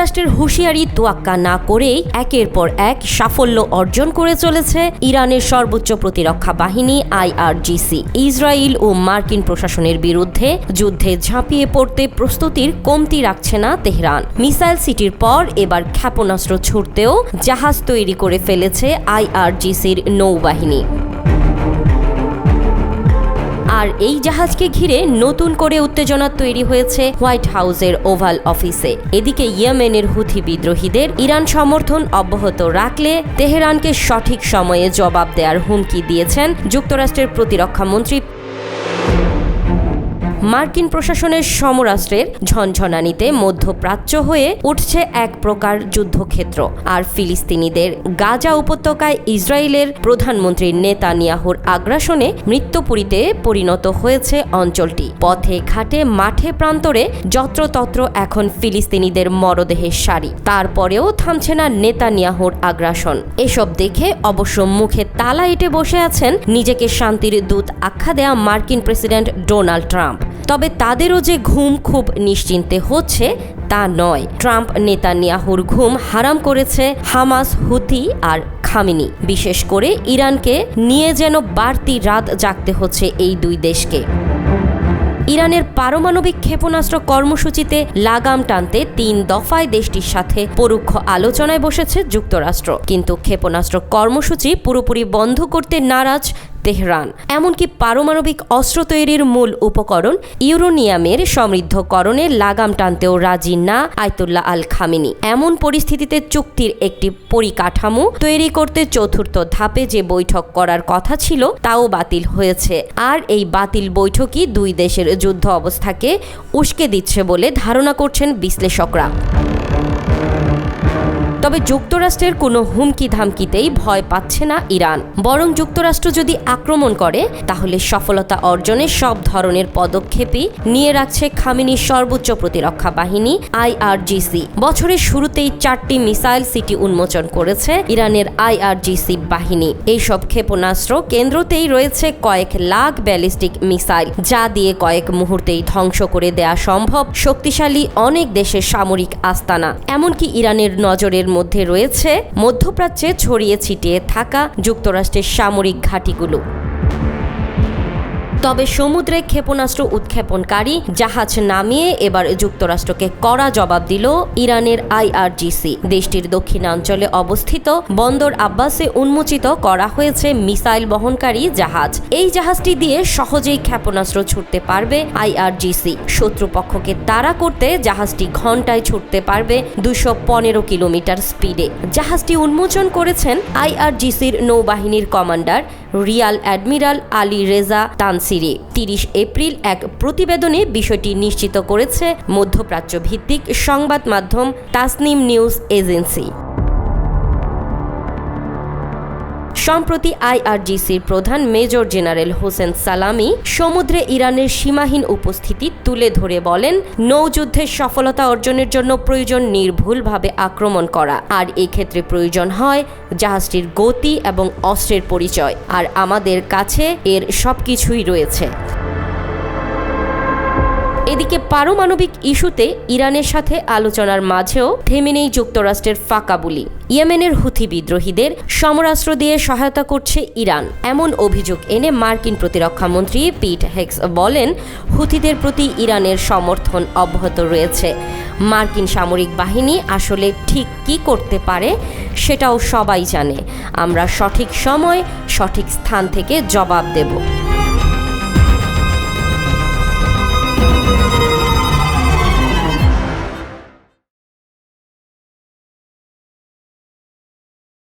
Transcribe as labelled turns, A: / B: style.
A: যুক্তরাষ্ট্রের হুঁশিয়ারি তোয়াক্কা না করেই একের পর এক সাফল্য অর্জন করে চলেছে ইরানের সর্বোচ্চ প্রতিরক্ষা বাহিনী IRGC। ইসরায়েল ও মার্কিন প্রশাসনের বিরুদ্ধে যুদ্ধে ঝাঁপিয়ে পড়তে প্রস্তুতির কমতি রাখছে না তেহরান। মিসাইল সিটির পর এবার ক্ষেপণাস্ত্র ছুড়তেও জাহাজ তৈরি করে ফেলেছে IRGCর নৌবাহিনী। আর এই জাহাজকে ঘিরে নতুন করে উত্তেজনা তৈরি হয়েছে হোয়াইট হাউসের ওভাল অফিসে। এদিকে ইয়েমেনের হুথি বিদ্রোহীদের ইরান সমর্থন অব্যাহত রাখলে তেহরানকে সঠিক সময়ে জবাব দেওয়ার হুমকি দিয়েছেন যুক্তরাষ্ট্রের প্রতিরক্ষা মন্ত্রী। মার্কিন প্রশাসনের সমরাস্ত্রের ঝনঝনানিতে মধ্যপ্রাচ্য হয়ে উঠছে এক প্রকার যুদ্ধক্ষেত্র, আর ফিলিস্তিনিদের গাজা উপত্যকায় ইসরায়েলের প্রধানমন্ত্রী নেতানিয়াহুর আগ্রাসনে মৃত্যুপুরীতে পরিণত হয়েছে অঞ্চলটি। পথে ঘাটে মাঠে প্রান্তরে যত্রতত্র এখন ফিলিস্তিনিদের মরদেহের সারি। তারপরেও থামছে না নেতানিয়াহুর আগ্রাসন। এসব দেখে অবশ্য মুখে তালা এঁটে বসে আছেন নিজেকে শান্তির দূত আখ্যা দেয়া মার্কিন প্রেসিডেন্ট ডোনাল্ড ট্রাম্প। তবে তাদেরও যে ঘুম খুব নিশ্চিন্তে হচ্ছে তা নয়। ট্রাম্প নেতানিয়াহুর ঘুম হারাম করেছে হামাস, হুথি আর খামেনি। বিশেষ করে ইরানকে নিয়ে যেন বাড়তি রাত জাগতে হচ্ছে এই দুই দেশকে। ইরানের পারমাণবিক ক্ষেপণাস্ত্র কর্মসূচিতে লাগাম টানতে 3 দফায় দেশটির সাথে পরোক্ষ আলোচনায় বসেছে যুক্তরাষ্ট্র, কিন্তু ক্ষেপণাস্ত্র কর্মসূচি পুরোপুরি বন্ধ করতে নারাজ তেহরান। এমনকি পারমাণবিক অস্ত্র তৈরির মূল উপকরণ ইউরেনিয়ামের সমৃদ্ধকরণে লাগাম টানতেও রাজি না আয়াতুল্লাহ আল খামেনি। এমন পরিস্থিতিতে চুক্তির একটি পরিকাঠামো তৈরি করতে চতুর্থ ধাপে যে বৈঠক করার কথা ছিল তাও বাতিল হয়েছে। আর এই বাতিল বৈঠকই দুই দেশের যুদ্ধ অবস্থাকে উস্কে দিচ্ছে বলে ধারণা করছেন বিশ্লেষকরা। তবে যুক্তরাষ্ট্রের কোনো হুমকি ধামকিতেই ভয় পাচ্ছে না ইরান। বরং যুক্তরাষ্ট্র যদি আক্রমণ করে তাহলে সফলতা অর্জনের সব ধরনের পদক্ষেপই নিয়ে রাখছে খামেনির সর্বোচ্চ প্রতিরক্ষা বাহিনী IRGC। বছরের শুরুতেই 4টি মিসাইল সিটি উন্মোচন করেছে ইরানের IRGC বাহিনী। এইসব ক্ষেপণাস্ত্র কেন্দ্রতেই রয়েছে কয়েক লাখ ব্যালিস্টিক মিসাইল, যা দিয়ে কয়েক মুহূর্তেই ধ্বংস করে দেয়া সম্ভব শক্তিশালী অনেক দেশের সামরিক আস্তানা। এমনকি ইরানের নজরের মধ্যে রয়েছে মধ্যপ্রাচ্যে ছড়িয়ে ছিটিয়ে থাকা যুক্তরাষ্ট্রের সামরিক ঘাঁটিগুলো। তবে সমুদ্রে ক্ষেপণাস্ত্র উৎক্ষেপণকারী জাহাজ নামিয়ে এবার যুক্তরাষ্ট্রকে কড়া জবাব দিল ইরানের IRGC। দেশটির দক্ষিণাঞ্চলে অবস্থিত বন্দর আব্বাসে উন্মোচিত করা হয়েছে মিসাইল বহনকারী জাহাজ। এই জাহাজটি দিয়ে সহজেই ক্ষেপণাস্ত্র ছুটতে পারবে IRGC। শত্রুপক্ষকে তাড়া করতে জাহাজটি ঘন্টায় ছুটতে পারবে 215 কিলোমিটার স্পিডে। জাহাজটি উন্মোচন করেছেন IRGCর নৌবাহিনীর commander Real admiral Ali Reza তানসিরি। 30 April এক প্রতিবেদনে বিষয়টি নিশ্চিত করেছে মধ্যপ্রাচ্য ভিত্তিক সংবাদ মাধ্যম তাসনিম নিউজ এজেন্সি। সম্প্রতি IRGCর প্রধান মেজর জেনারেল হোসেন সালামি সমুদ্রে ইরানের সীমাহীন উপস্থিতি তুলে ধরে বলেন, নৌযুদ্ধের সফলতা অর্জনের জন্য প্রয়োজন নির্ভুলভাবে আক্রমণ করা, আর এক্ষেত্রে প্রয়োজন হয় জাহাজটির গতি এবং অস্ত্রের পরিচয়, আর আমাদের কাছে এর সবকিছুই রয়েছে। এদিকে পারমাণবিক ইস্যুতে ইরানের সাথে আলোচনার মাঝেও থেমে নেই যুক্তরাষ্ট্রের ফাঁকা বুলি। ইয়েমেনের হুথি বিদ্রোহীদের সমরাস্ত্র দিয়ে সহায়তা করছে ইরান, এমন অভিযোগ এনে মার্কিন প্রতিরক্ষা মন্ত্রী পিট হেগস বলেন, হুথিদের প্রতি ইরানের সমর্থন অব্যাহত রয়েছে। মার্কিন সামরিক বাহিনী আসলে ঠিক কী করতে পারে সেটাও সবাই জানে। আমরা সঠিক সময় সঠিক স্থান থেকে জবাব দেব।